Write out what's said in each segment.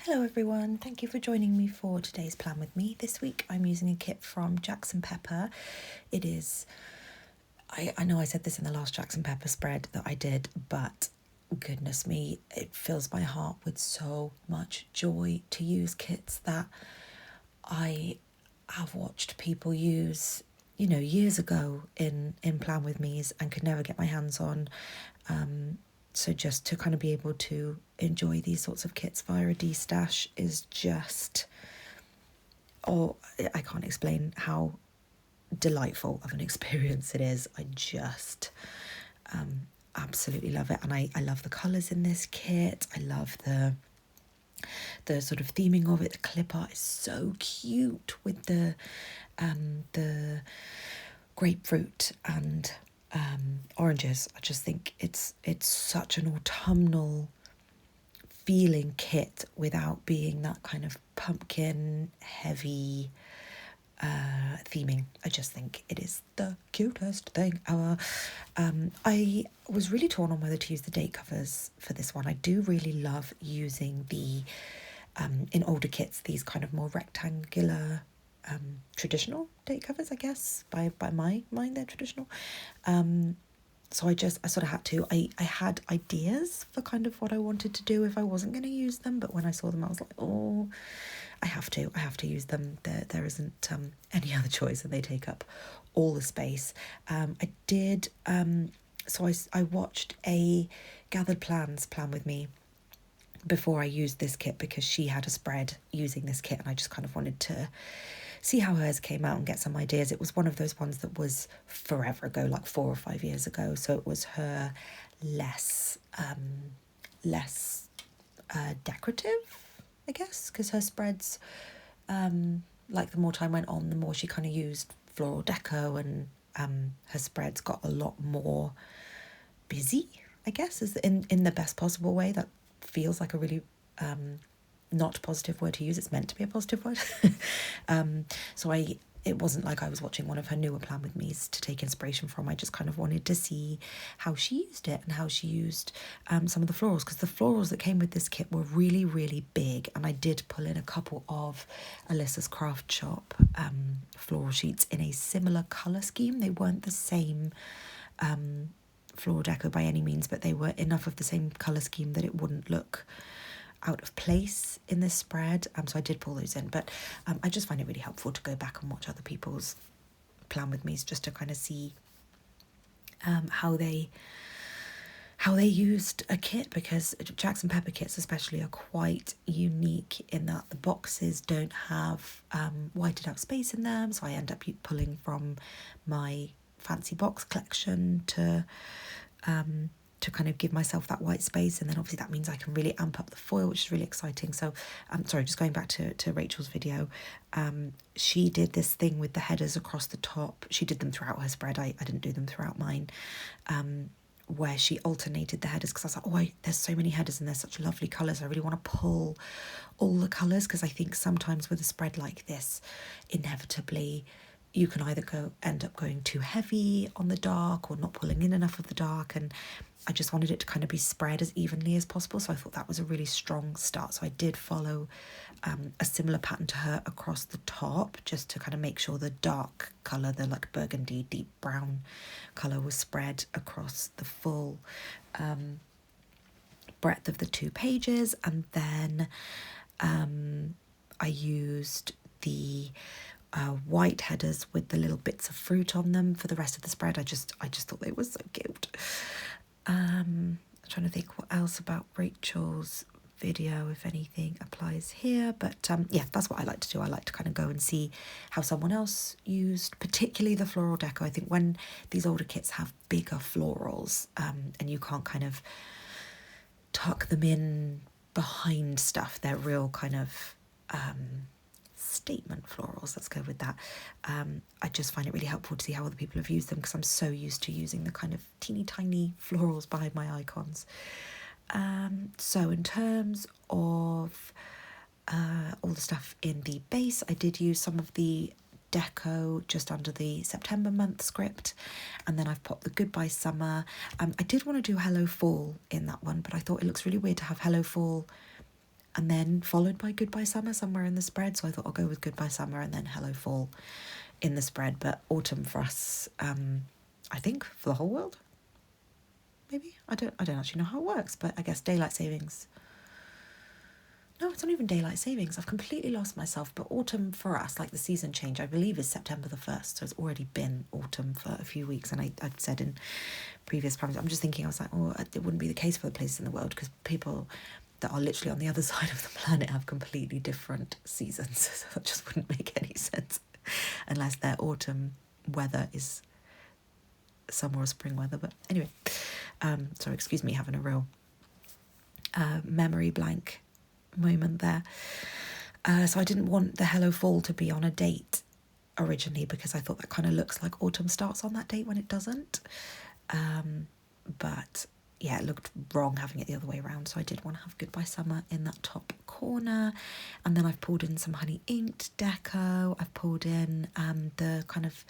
Hello everyone, thank you for joining me for today's plan with me. This week I'm using a kit from Jackson Pepper. It is, I know I said this in the last Jackson Pepper spread that I did, but goodness me, it fills my heart with so much joy to use kits that I have watched people use, years ago in plan with me's and could never get my hands on. So just to kind of be able to enjoy these sorts of kits via a D-stash is just, I can't explain how delightful of an experience it is. I just absolutely love it. And I love the colours in this kit. I love the sort of theming of it. The clip art is so cute with the grapefruit and oranges. I just think it's such an autumnal feeling kit without being that kind of pumpkin heavy theming. I just think it is the cutest thing ever. I was really torn on whether to use the date covers for this one. I do really love using the in older kits, these kind of more rectangular traditional date covers, I guess. By my mind, they're traditional. So I sort of had to. I had ideas for kind of what I wanted to do if I wasn't going to use them, but when I saw them, I was like, oh, I have to use them. There isn't any other choice, and they take up all the space. I did. So I watched a Gathered Plans plan with me before I used this kit because she had a spread using this kit, and I just kind of wanted to see how hers came out and get some ideas. It was one of those ones that was forever ago, like 4 or 5 years ago. So it was her less decorative, I guess, because her spreads, like the more time went on, the more she kind of used floral deco, and her spreads got a lot more busy, I guess, is in the best possible way. That feels like a really not positive word to use. It's meant to be a positive word. So it wasn't like I was watching one of her newer plan with me's to take inspiration from. I just kind of wanted to see how she used it and how she used some of the florals, because the florals that came with this kit were really, really big, and I did pull in a couple of Alyssa's Craft Shop floral sheets in a similar colour scheme. They weren't the same floral deco by any means, but they were enough of the same colour scheme that it wouldn't look out of place in this spread. So I did pull those in, but I just find it really helpful to go back and watch other people's plan with me's just to kind of see how they used a kit, because Jackson Pepper kits especially are quite unique in that the boxes don't have whited out space in them, so I end up pulling from my fancy box collection to kind of give myself that white space, and then obviously that means I can really amp up the foil, which is really exciting. So sorry, just going back to Rachel's video, she did this thing with the headers across the top. She did them throughout her spread. I didn't do them throughout mine, where she alternated the headers, because I was like, there's so many headers and there's such lovely colours. I really want to pull all the colours, because I think sometimes with a spread like this, inevitably you can either end up going too heavy on the dark or not pulling in enough of the dark, and I just wanted it to kind of be spread as evenly as possible. So I thought that was a really strong start. So I did follow a similar pattern to her across the top, just to kind of make sure the dark colour, the like burgundy deep brown colour, was spread across the full breadth of the 2 pages. And then I used the white headers with the little bits of fruit on them for the rest of the spread. I just thought they were so cute. I'm trying to think what else about Rachel's video, if anything applies here, but yeah, that's what I like to do. I like to kind of go and see how someone else used, particularly the floral deco. I think when these older kits have bigger florals, and you can't kind of tuck them in behind stuff, they're real kind of statement florals, let's go with that. I just find it really helpful to see how other people have used them, because I'm so used to using the kind of teeny tiny florals behind my icons. So in terms of all the stuff in the base, I did use some of the deco just under the September month script, and then I've popped the Goodbye Summer. I did want to do Hello Fall in that one, but I thought it looks really weird to have Hello Fall and then followed by Goodbye Summer somewhere in the spread. So I thought I'll go with Goodbye Summer and then Hello Fall in the spread. But autumn for us, I think for the whole world, maybe. I don't actually know how it works, but I guess daylight savings. No, it's not even daylight savings. I've completely lost myself. But autumn for us, like the season change, I believe is September the 1st. So it's already been autumn for a few weeks. And I'd said in previous programs, I'm just thinking, I was like, oh, it wouldn't be the case for the places in the world because people that are literally on the other side of the planet have completely different seasons. So that just wouldn't make any sense unless their autumn weather is summer or spring weather. But anyway, sorry, excuse me having a real memory blank moment there. So I didn't want the Hello Fall to be on a date originally because I thought that kind of looks like autumn starts on that date when it doesn't. But yeah, it looked wrong having it the other way around. So I did want to have Goodbye Summer in that top corner. And then I've pulled in some honey inked deco. I've pulled in the kind of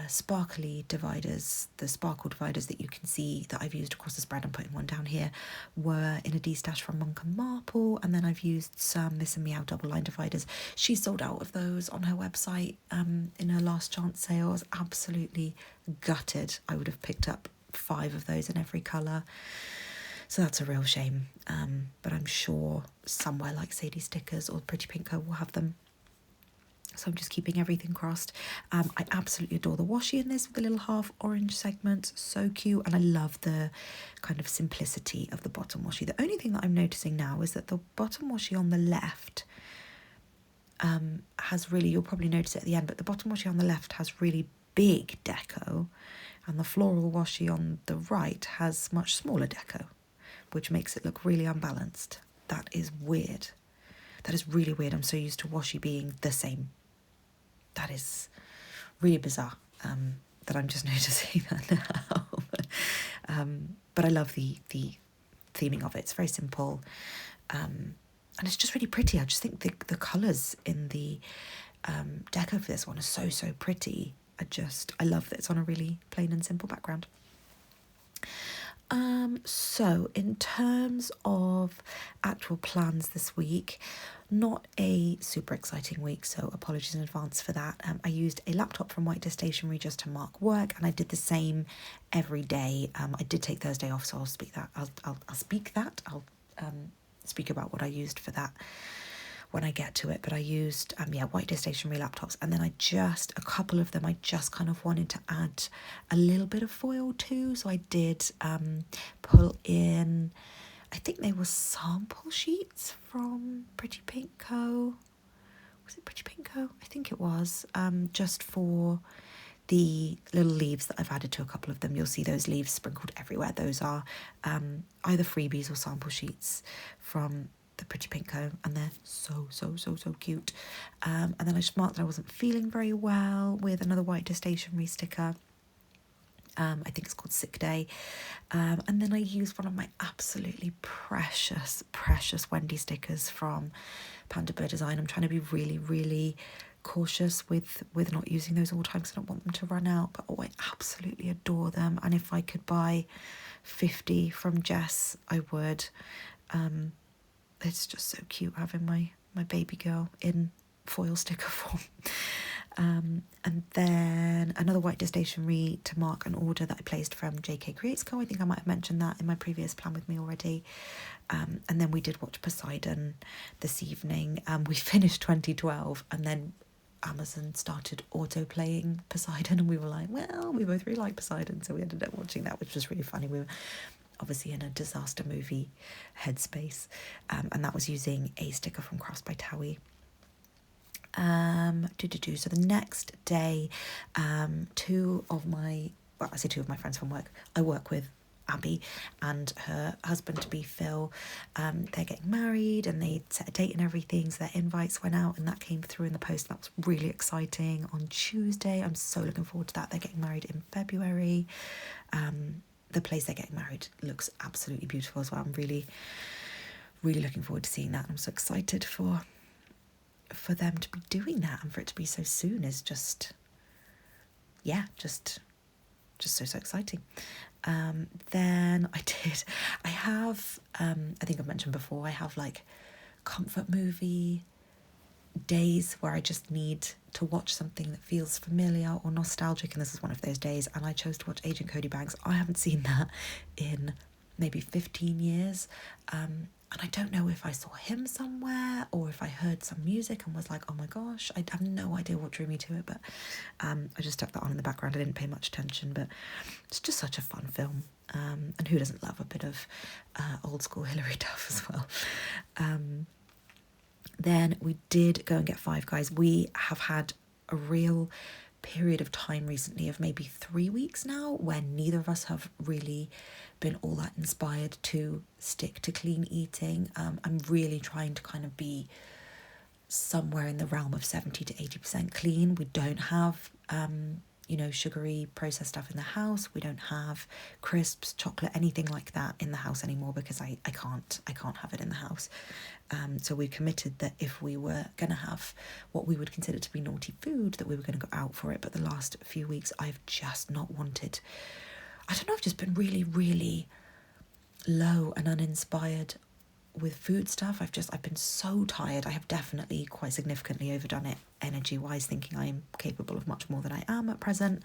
sparkly dividers, the sparkle dividers that you can see that I've used across the spread. I'm putting one down here, were in a D-stash from Monk and Marple, and then I've used some Miss and Meow double line dividers. She sold out of those on her website in her last chance sale. I was absolutely gutted. I would have picked up 5 of those in every colour, so that's a real shame, but I'm sure somewhere like Sadies Stickers or Pretty Pink Co will have them. So I'm just keeping everything crossed. I absolutely adore the washi in this with the little half orange segments. So cute. And I love the kind of simplicity of the bottom washi. The only thing that I'm noticing now is that the bottom washi on the left has really, you'll probably notice it at the end, but the bottom washi on the left has really big deco. And the floral washi on the right has much smaller deco, which makes it look really unbalanced. That is weird. That is really weird. I'm so used to washi being the same. That is really bizarre that I'm just noticing that now. But I love the theming of it. It's very simple. And it's just really pretty. I just think the colours in the deco for this one are so pretty. I love that it's on a really plain and simple background. So in terms of actual plans this week, not a super exciting week, so apologies in advance for that. I used a laptop from White Dish Stationery just to mark work, and I did the same every day. I did take Thursday off, so I'll speak that. I'll speak about what I used for that when I get to it. But I used White Dish Stationery laptops, and then a couple of them I just kind of wanted to add a little bit of foil to, so I did pull in, I think they were sample sheets from Pretty Pink Co. Was it Pretty Pink Co? I think it was, just for the little leaves that I've added to a couple of them. You'll see those leaves sprinkled everywhere. Those are either freebies or sample sheets from the Pretty Pink Co, and they're so cute. And then I just marked that I wasn't feeling very well with another White Dish Stationery sticker. I think it's called Sick Day. And then I used one of my absolutely precious Wendy stickers from Panda Bear Design. I'm trying to be really cautious with not using those all the time because I don't want them to run out. But I absolutely adore them. And if I could buy 50 from Jess, I would. It's just so cute having my baby girl in foil sticker form. And then another White Dish Stationery to mark an order that I placed from JK Creates Co. I think I might have mentioned that in my previous plan with me already. And then we did watch Poseidon this evening. We finished 2012, and then Amazon started auto-playing Poseidon, and we were like, well, we both really like Poseidon, so we ended up watching that, which was really funny. We were obviously in a disaster movie headspace, and that was using a sticker from Crafts by Towie. So the next day, two of my friends from work, I work with Abby and her husband-to-be Phil, they're getting married and they set a date and everything, so their invites went out and that came through in the post. That was really exciting on Tuesday. I'm so looking forward to that. They're getting married in February. The place they're getting married looks absolutely beautiful as well. I'm really looking forward to seeing that. I'm so excited for them to be doing that, and for it to be so soon is just so exciting. Then I have I think I've mentioned before, I have like comfort movie days where I just need to watch something that feels familiar or nostalgic, and this is one of those days, and I chose to watch Agent Cody Banks. I haven't seen that in maybe 15 years, and I don't know if I saw him somewhere or if I heard some music and was like, oh my gosh, I have no idea what drew me to it, but I just stuck that on in the background. I didn't pay much attention, but it's just such a fun film, and who doesn't love a bit of old school Hilary Duff as well. Then we did go and get Five Guys. We have had a real period of time recently of maybe 3 weeks now when neither of us have really been all that inspired to stick to clean eating. I'm really trying to kind of be somewhere in the realm of 70 to 80% clean. We don't have sugary processed stuff in the house. We don't have crisps, chocolate, anything like that in the house anymore because I can't have it in the house. So we committed that if we were going to have what we would consider to be naughty food, that we were going to go out for it. But the last few weeks I've just not wanted, I don't know, I've just been really, really low and uninspired with food stuff. I've been so tired. I have definitely quite significantly overdone it energy-wise, thinking I am capable of much more than I am at present.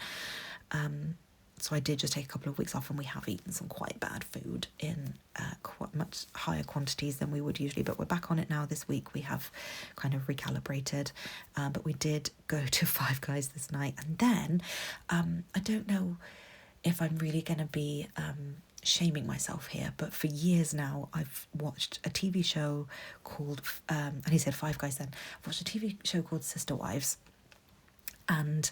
So I did just take a couple of weeks off, and we have eaten some quite bad food in quite much higher quantities than we would usually, but we're back on it now this week. We have kind of recalibrated, but we did go to Five Guys this night, and then I don't know if I'm really going to be shaming myself here, but for years now I've watched a TV show called and he said Five Guys then. I've watched a TV show called Sister Wives, and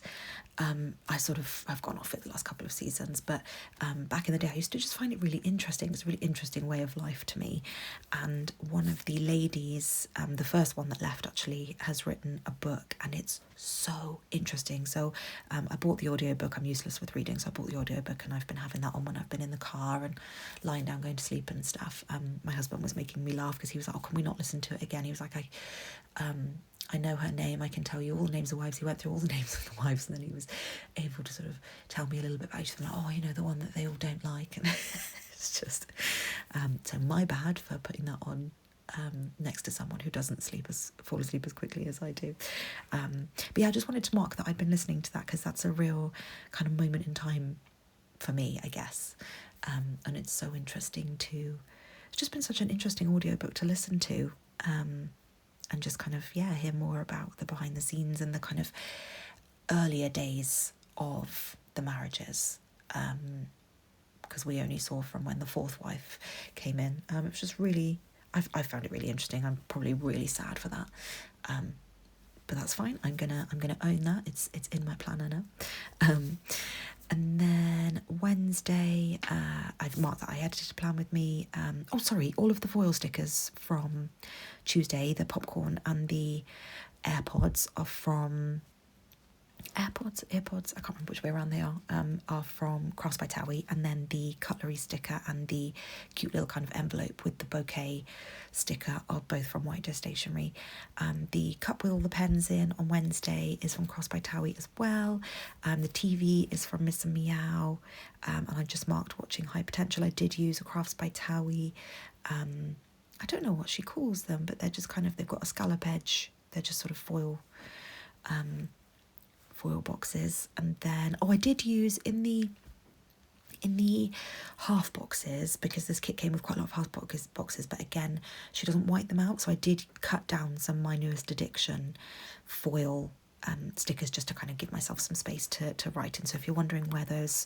I've gone off it the last couple of seasons, but back in the day I used to just find it really interesting. It's a really interesting way of life to me, and one of the ladies, the first one that left actually, has written a book, and it's so interesting. So I bought the audiobook. I'm useless with reading, so I bought the audiobook, and I've been having that on when I've been in the car and lying down going to sleep and stuff. My husband was making me laugh because he was like, oh, can we not listen to it again? He was like, I know her name, I can tell you all the names of wives. He went through all the names of the wives, and then he was able to sort of tell me a little bit about each of them, like, oh, the one that they all don't like. And it's just, so my bad for putting that on next to someone who doesn't fall asleep as quickly as I do. But yeah, I just wanted to mark that I'd been listening to that, because that's a real kind of moment in time for me, I guess. And it's so interesting it's just been such an interesting audiobook to listen to. And just kind of, hear more about the behind the scenes and the kind of earlier days of the marriages. Because we only saw from when the fourth wife came in. It was just really, I found it really interesting. I'm probably really sad for that. But that's fine. I'm gonna own that. It's in my planner now. And then Wednesday, I've marked that I edited a plan with me. All of the foil stickers from Tuesday, the popcorn and the AirPods are from AirPods, I can't remember which way around they are from Crafts by Towie, and then the cutlery sticker and the cute little kind of envelope with the bouquet sticker are both from White Deer Stationery. The cup with all the pens in on Wednesday is from Crafts by Towie as well. The TV is from Miss and Meow, and I just marked watching High Potential. I did use a Crafts by Towie. I don't know what she calls them, but they're just kind of, they've got a scallop edge. They're just sort of foil boxes. And then I did use in the half boxes, because this kit came with quite a lot of half boxes, but again, she doesn't white them out, so I did cut down some My Newest Addiction foil stickers just to kind of give myself some space to write in. So if you're wondering where those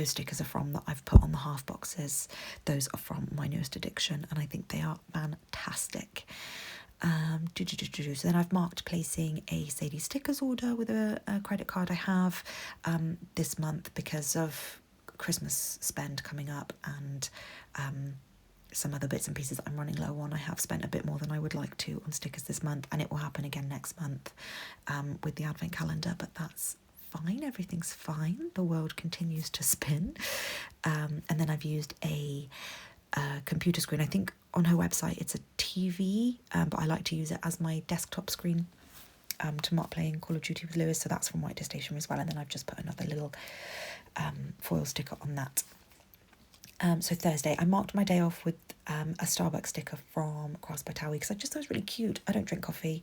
stickers are from that I've put on the half boxes, those are from My Newest Addiction, and I think they are fantastic. So then I've marked placing a Sadies stickers order with a credit card I have this month because of Christmas spend coming up, and some other bits and pieces that I'm running low on. I have spent a bit more than I would like to on stickers this month, and it will happen again next month with the advent calendar, but that's fine. Everything's fine. The world continues to spin. And then I've used a computer screen. I think on her website it's a TV, but I like to use it as my desktop screen to mark playing Call of Duty with Lewis, so that's from White Deer Stationery as well. And then I've just put another little foil sticker on that. So Thursday, I marked my day off with a Starbucks sticker from Crafts by Towie because I just thought it was really cute. I don't drink coffee,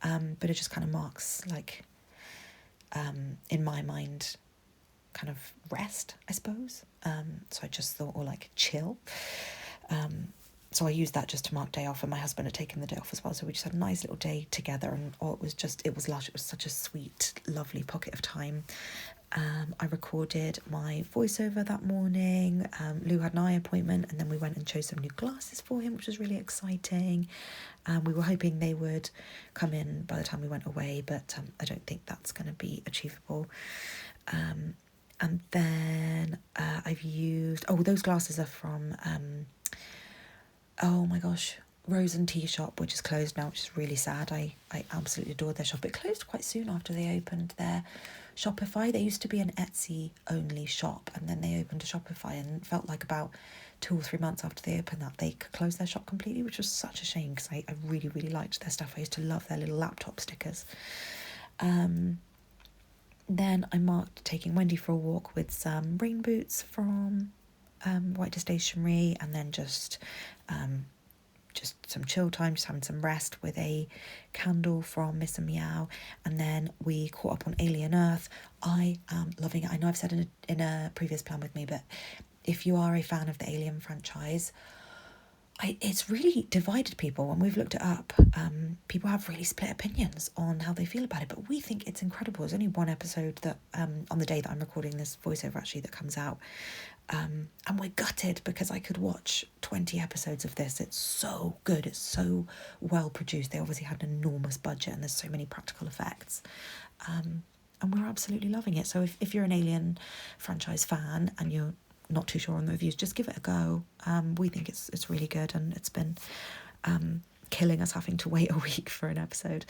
but it just kind of marks, like, in my mind, kind of rest, I suppose. So I just thought, or like chill. So I used that just to mark day off, and my husband had taken the day off as well. So we just had a nice little day together, and it was lush. It was such a sweet, lovely pocket of time. I recorded my voiceover that morning. Lou had an eye appointment, and then we went and chose some new glasses for him, which was really exciting. We were hoping they would come in by the time we went away, but I don't think that's going to be achievable. And then I've used... Oh, those glasses are from... oh my gosh, Rose and Tea Shop, which is closed now, which is really sad. I absolutely adored their shop. It closed quite soon after they opened their Shopify. They used to be an Etsy only shop, and then they opened a Shopify, and it felt like about 2 or 3 months after they opened that, they could close their shop completely, which was such a shame because I really, really liked their stuff. I used to love their little laptop stickers. Then I marked taking Wendy for a walk with some rain boots from White Stationery, and then just some chill time, just having some rest with a candle from Miss and Meow. And then we caught up on Alien Earth. I am loving it. I know I've said in a previous plan with me, but if you are a fan of the Alien franchise, it's really divided people. When we've looked it up, people have really split opinions on how they feel about it, but we think it's incredible. There's only one episode that on the day that I'm recording this voiceover actually that comes out, and we're gutted because I could watch 20 episodes of this. It's so good, it's so well produced. They obviously had an enormous budget, and there's so many practical effects, and we're absolutely loving it. So if you're an Alien franchise fan and you're not too sure on the reviews, just give it a go. We think it's really good, and it's been killing us having to wait a week for an episode.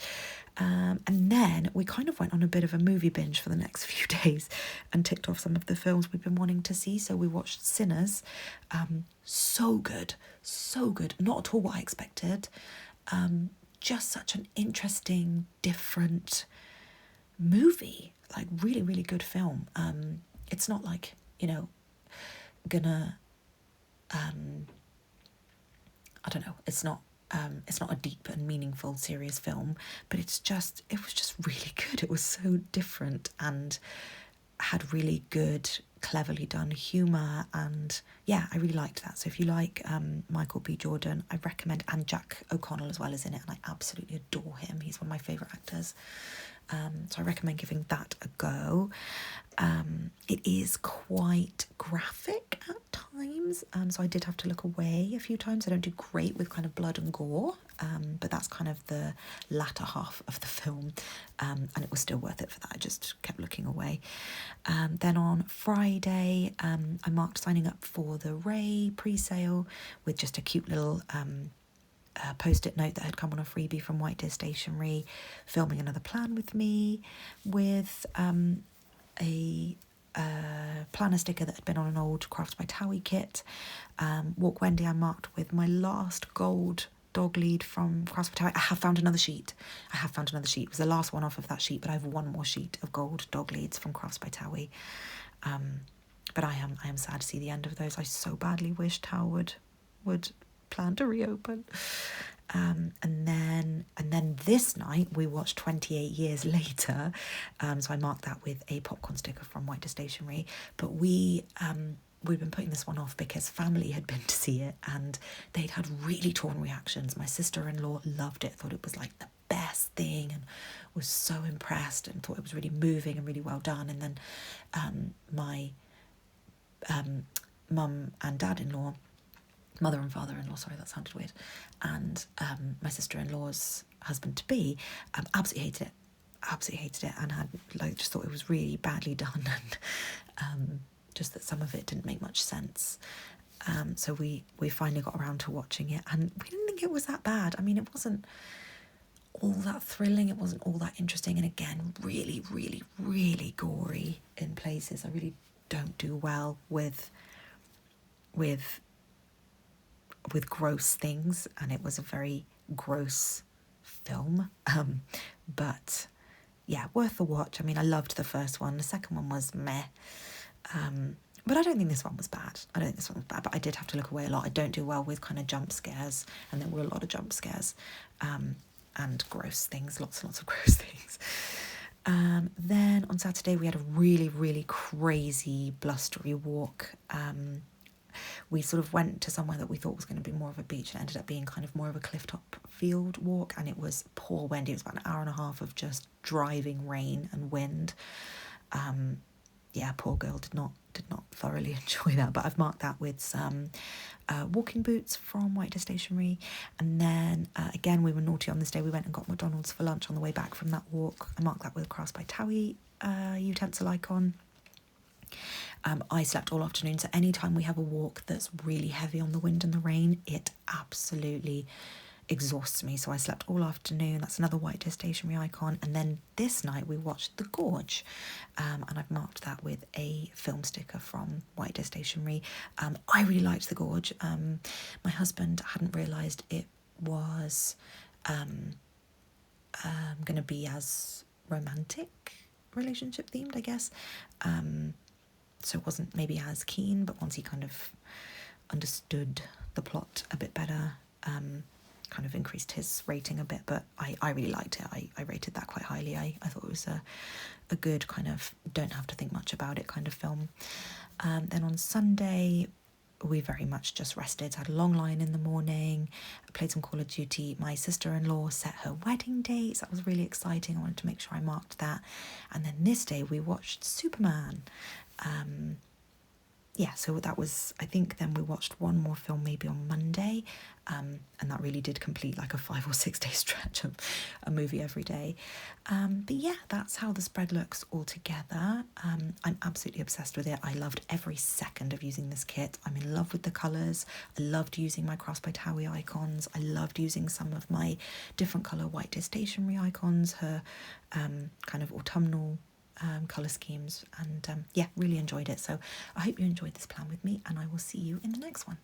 And then we kind of went on a bit of a movie binge for the next few days and ticked off some of the films we've been wanting to see. So we watched Sinners. So good, not at all what I expected. Just such an interesting, different movie, like really, really good film. It's not like, gonna I don't know, it's not a deep and meaningful serious film, but it was just really good. It was so different and had really good, cleverly done humour, and yeah, I really liked that. So if you like Michael B. Jordan, I recommend, and Jack O'Connell as well is in it, and I absolutely adore him. He's one of my favourite actors. So I recommend giving that a go. It is quite graphic at times, so I did have to look away a few times. I don't do great with kind of blood and gore, but that's kind of the latter half of the film, and it was still worth it for that. I just kept looking away. Then on Friday, I marked signing up for the Ray pre-sale with just a cute little post-it note that had come on a freebie from White Deer Stationery, filming another plan with me, with a planner sticker that had been on an old Crafts by Towie kit. Walk Wendy I marked with my last gold dog lead from Crafts by Towie. I have found another sheet. It was the last one off of that sheet, but I have one more sheet of gold dog leads from Crafts by Towie. But I am sad to see the end of those. I so badly wish Towie would plan to reopen. And then this night we watched 28 Years Later, so I marked that with a popcorn sticker from White Deer Stationery. But we'd been putting this one off because family had been to see it and they'd had really torn reactions. My sister-in-law loved it, thought it was like the best thing, and was so impressed and thought it was really moving and really well done. And then my mum and dad-in-law, mother and father-in-law, sorry, that sounded weird, and my sister-in-law's husband-to-be absolutely hated it, and had just thought it was really badly done, and just that some of it didn't make much sense. So we finally got around to watching it, and we didn't think it was that bad. I mean, it wasn't all that thrilling, it wasn't all that interesting, and again, really, really, really gory in places. I really don't do well with gross things, and it was a very gross film, but yeah, worth a watch. I mean, I loved the first one. The second one was meh. But I don't think this one was bad. But I did have to look away a lot. I don't do well with kind of jump scares, and there were a lot of jump scares, and gross things, lots and lots of gross things. Then on Saturday we had a really, really crazy blustery walk. We sort of went to somewhere that we thought was going to be more of a beach, and it ended up being kind of more of a cliff top field walk, and it was poor windy. It was about an hour and a half of just driving rain and wind. Yeah, poor girl did not thoroughly enjoy that, but I've marked that with some walking boots from White Day Stationery. And then again, we were naughty on this day. We went and got McDonald's for lunch on the way back from that walk. I marked that with a Crafts by Towie utensil icon. I slept all afternoon, so anytime we have a walk that's really heavy on the wind and the rain, it absolutely exhausts me. So I slept all afternoon. That's another White Day Stationery icon. And then this night we watched The Gorge, and I've marked that with a film sticker from White Day Stationery. I really liked The Gorge. My husband hadn't realised it was going to be as romantic relationship themed, I guess. So it wasn't maybe as keen, but once he kind of understood the plot a bit better, kind of increased his rating a bit. But I really liked it. I rated that quite highly. I thought it was a good kind of don't have to think much about it kind of film. Then on Sunday we very much just rested, had a long line in the morning, played some Call of Duty. My sister-in-law set her wedding dates. That was really exciting. I wanted to make sure I marked that. And then this day we watched Superman. So that was, I think then we watched one more film maybe on Monday, and that really did complete like a 5 or 6 day stretch of a movie every day. But yeah, that's how the spread looks all together. I'm absolutely obsessed with it. I loved every second of using this kit. I'm in love with the colours. I loved using my Crafts by Towie icons. I loved using some of my different colour White Day Stationery icons, her kind of autumnal colour schemes, and really enjoyed it. So I hope you enjoyed this plan with me, and I will see you in the next one.